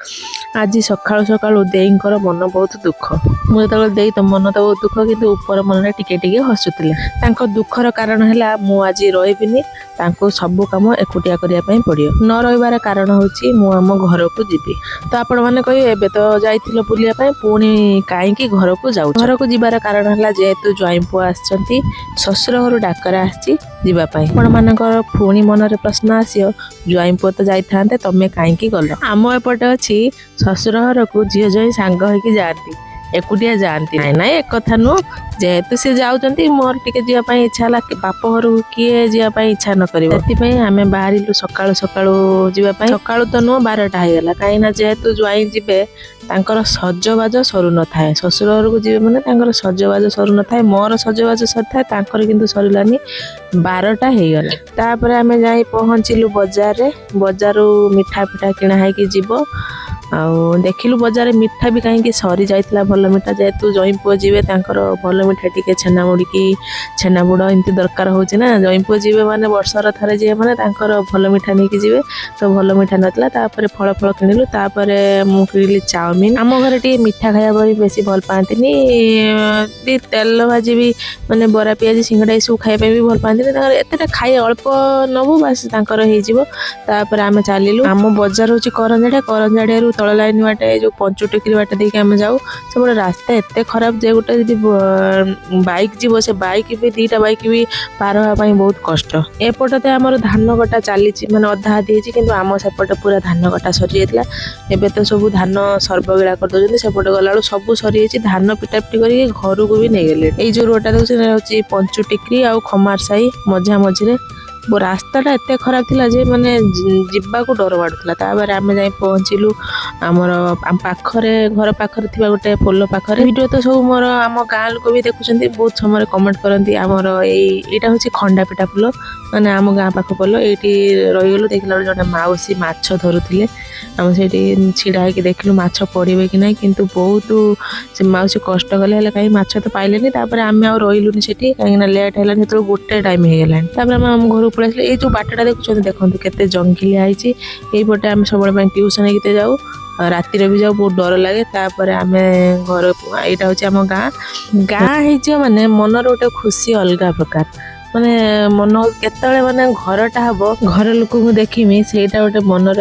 आज सकाळु सकाळु देईंकर मन बहुत दुख मुझे देई तो मन तो बहुत दुख किंतु ऊपर मन टिके टिके हसुले तांको दुखर कारण है मु आज रही सब कम एकुटिया करने पड़ो न रही कारण हूँ आम घर को जीवी तो आपण मैंने कहे एबे तो जाइल बुलापी पुणी कहीं घर को जाऊ घर को जीवार कारण है जेहेतु ज्वाई पुआ आसछंती शशुर घर डाकरा आसपाई आपण मानकर पुणी मन प्रश्न आसियो ज्वाई पुआ तो जाइए तमें कहीं गल आम एपटे अच्छी शशुर घर को झील ज्वाई सांग होगी जाती एकुटिया जाती ना एक कथा नुह जेहेतु सी जाऊँगी मोर टिके जावाई इच्छा है बाप घर को किए जावाई इच्छा न कर आम बाहर सकाळु सकाळु जावाई सकाळु तो नुह 12टा होगला कहीं जेहेतु ज्वाई जीवे तांकर सजबाज सरू न थाए शशुर घर को जीवे मैंने सजबाज सरू न थाए मोर सजबाज सर थाए तांकर किंतु सरलानी 12टा होगला तापर आम जाई पहुँचलु बजार मिठा फिठा किणा है जीव आउ देखिलु बजार मिठा भी कहीं सरी जाइला भल मिठा जेहेतु जई पुआ जीवे तांकर भल मिठा टिके छेना मुड़की छेना बुड़ एमती दरकार होची ना जई पुआ जीवे माने वर्षर थरे जीवे माने तांकर भल मिठा नहीं जीवे तो भल मिठा नतला तापर फल फल किनिलु तापर मु किनिली चाउमिन आम घर टी मिठा खाया पर बेसी भल पांतिनी तेल भाजी भी माने बरा पियाजी सिंगड़ा ए सब खाया भी भल पांतिनी तांकर एतेटा खाए अल्प नबु बस तांकर हे जीवो तापर आमे चालिलु आम बाजार होची करंजाड़िया तल लाइन बाटे जो 5 टिकरी बाटे देके आम जाऊ सब रास्ता एत खराब जे गोटे यदि बाइक जीव से बाइक भी 2टा बाइक भी पार होगा बहुत कष्ट एपटे तो आम धान कटा चली माने अधा आधी किंतु आम सेपटे पूरा धान कटा सरी जाता एबे तो सब धान सर्वगिड़ा कर दौरान सेपटे गला सब सरी धान पिटापिटी करके घर को भी नहीं गले ये जो रोडटा देखिए 5 टिकरी आ खमार साही मझा मझे वो रास्ताटा एत खराब थिला जे माने जिब्बा को डर माडुला तापर आमे जाई पहुँचिलु आमर पाखरे घर पाखरे थिबा गोटे पोलो पाखरे वीडियो तो सब मोर आम गाँ लोक भी देखुछंती बहुत समय कमेंट करती आमर एटा होची खंडापिटा पोलो माने आम गाँ पाख पोलो एटी रहीगलु देखला जने माउसी माछ धरुथिले आम सेठी छिड़ा होके देखलु माछ पड़िबे कि नै किंतु बहुत से माउसी कष्ट कले हले काई माछ तो पाइलेनी तापर आमे आ रहिलुनी सेठी काईना लेट हैलानी तो गोटे टाइम हे गेलानी तापर आम घर पड़े ये जो बाटा देखुं देखो केते जंगलिया है पटे आम सब ट्यूशन होते जाऊ रातिर भी जाऊ बहुत डर लगे तापर आम घर यहाँ हूँ आम गाँ माने मनर गोटे खुशी अलग प्रकार माने मन केतले माने घरटा हम घर लोक देखीमी सेटा गोटे मनर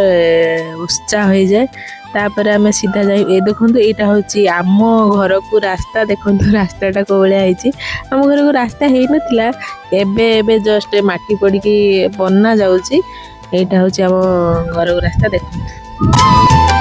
उत्साह हो जाए तापर आम सीधा जाए ये देखो यहाँ हूँ आम घर को रास्ता देखो रास्ताटा को भाई आम घर को रास्ता हो नाला एबे जस्ट माटी पड़ी बना जाऊँगी यहाँ हूँ आम घर को रास्ता देखो।